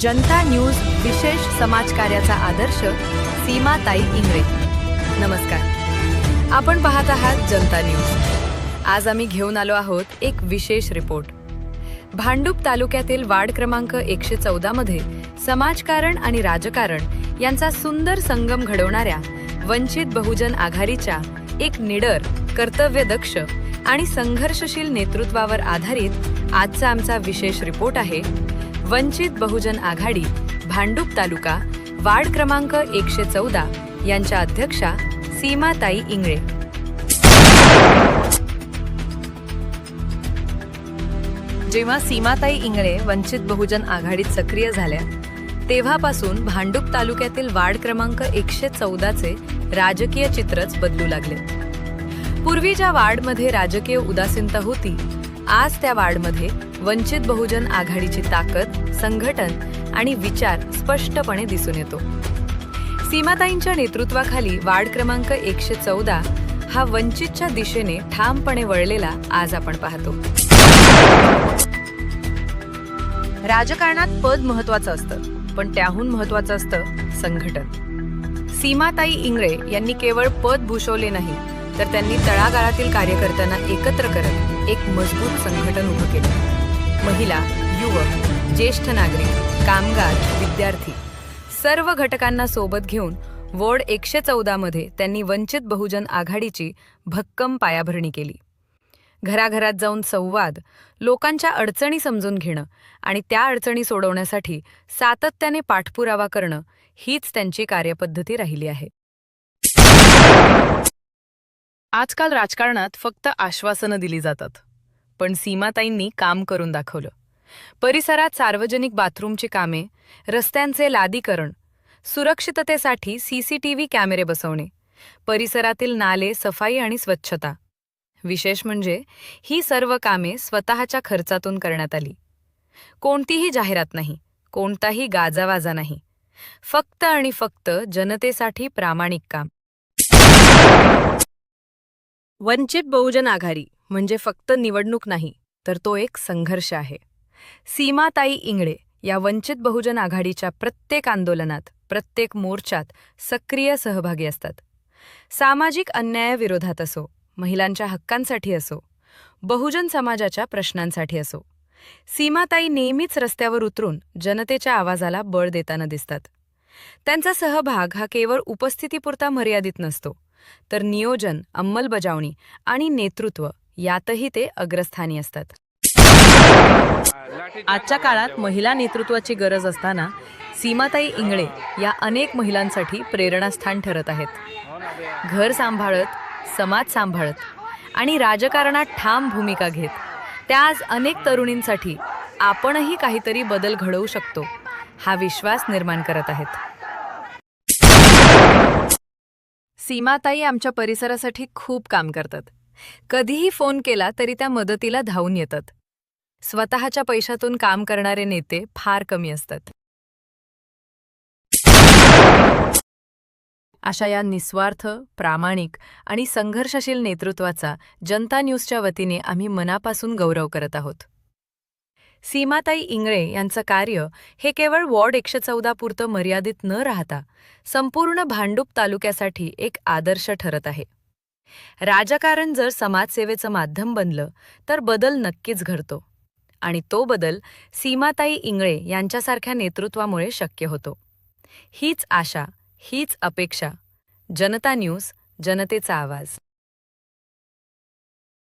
जनता news विशेष समाजकार्याचा आदर्श सीमाताई इंगळे. नमस्कार, आपण पाहत आहात जनता न्यूज. आज आम्ही घेऊन आलो आहोत एक विशेष रिपोर्ट. भांडूप तालुक्यातील वार्ड क्रमांक 114 मध्ये समाजकारण आणि राजकारण यांचा सुंदर संगम घडवणाऱ्या वंचित बहुजन आघाडीच्या एक निडर, कर्तव्यदक्ष आणि संघर्षशील नेतृत्वावर आधारित आजचा आमचा विशेष रिपोर्ट आहे. वंचित बहुजन आघाडी भांडूप तालुका वार्ड क्रमांक 114 यांच्या अध्यक्षा सीमाताई इंगळे. जेव्हा सीमाताई इंगळे वंचित बहुजन आघाडीत सक्रिय झाल्या तेव्हापासून भांडूप तालुक्यातील वार्ड क्रमांक 114चे राजकीय चित्रच बदलू लागले. पूर्वी ज्या वार्डमध्ये राजकीय उदासीनता होती, आज त्या वार्डमध्ये वंचित बहुजन आघाडीची ताकद, संघटन आणि विचार स्पष्टपणे दिसून येतो. सीमाताईंच्या नेतृत्वाखाली वार्ड क्रमांक 114 हा वंचितच्या दिशेने ठामपणे वळलेला आज आपण पाहतो. राजकारणात पद महत्वाचं असतं, पण त्याहून महत्वाचं असतं संघटन. सीमाताई इंगळे यांनी केवळ पद भूषवले नाही, तर त्यांनी तळागाळातील कार्यकर्त्यांना एकत्र करत एक मजबूत संघटन उभं केलं. महिला, युवक, ज्येष्ठ नागरिक, कामगार, विद्यार्थी सर्व घटकांना सोबत घेऊन वॉर्ड 114 मध्ये त्यांनी वंचित बहुजन आघाडीची भक्कम पायाभरणी केली. घराघरात जाऊन संवाद, लोकांच्या अडचणी समजून घेणं आणि त्या अडचणी सोडवण्यासाठी सातत्याने पाठपुरावा करणं हीच त्यांची कार्यपद्धती राहिली आहे. आजकाल राजकारणात फक्त आश्वासनं दिली जातात, पण सीमाताईंनी काम करून दाखवलं. परिसरात सार्वजनिक बाथरूमची कामे, रस्त्यांचे लादीकरण, सुरक्षिततेसाठी CCTV कॅमेरे बसवणे, परिसरातील नाले, सफाई आणि स्वच्छता. विशेष म्हणजे ही सर्व कामे स्वतःच्या खर्चातून करण्यात आली. कोणतीही जाहिरात नाही, कोणताही गाजावाजा नाही, फक्त आणि फक्त जनतेसाठी प्रामाणिक काम. वंचित बहुजन आघाडी म्हणजे फक्त निवडणूक नाही, तर तो एक संघर्ष आहे. सीमाताई इंगळे या वंचित बहुजन आघाडीच्या प्रत्येक आंदोलनात, प्रत्येक मोर्चात सक्रिय सहभागी असतात. सामाजिक अन्यायाविरोधात असो, महिलांच्या हक्कांसाठी असो, बहुजन समाजाच्या प्रश्नांसाठी असो, सीमाताई नेहमीच रस्त्यावर उतरून जनतेच्या आवाजाला बळ देताना दिसतात. त्यांचा सहभाग हा केवळ उपस्थितीपुरता मर्यादित नसतो, तर नियोजन, अंमलबजावणी आणि नेतृत्व यातही ते अग्रस्थानी असतात. आजच्या काळात महिला नेतृत्वाची गरज असताना सीमाताई इंगळे या अनेक महिलांसाठी प्रेरणास्थान ठरत आहेत. घर सांभाळत, समाज सांभाळत आणि राजकारणात ठाम भूमिका घेत त्या आज अनेक तरुणींसाठी आपणही काहीतरी बदल घडवू शकतो हा विश्वास निर्माण करत आहेत. सीमाताई आमच्या परिसरासाठी खूप काम करतात. कधीही फोन केला तरी त्या मदतीला धावून येतात. स्वतःच्या पैशातून काम करणारे नेते फार कमी असतात. अशा या निस्वार्थ, प्रामाणिक आणि संघर्षशील नेतृत्वाचा जनता न्यूजच्या वतीने आम्ही मनापासून गौरव करत आहोत. सीमाताई इंगळे यांचं कार्य हे केवळ वॉर्ड 114 पुरतं मर्यादित न राहता संपूर्ण भांडूप तालुक्यासाठी एक आदर्श ठरत आहे. राजकारण जर समाजसेवेचं माध्यम बनलं तर बदल नक्कीच घडतो, आणि तो बदल सीमाताई इंगळे यांच्यासारख्या नेतृत्वामुळे शक्य होतो. हीच आशा, हीच अपेक्षा. जनता न्यूज, जनतेचा आवाज.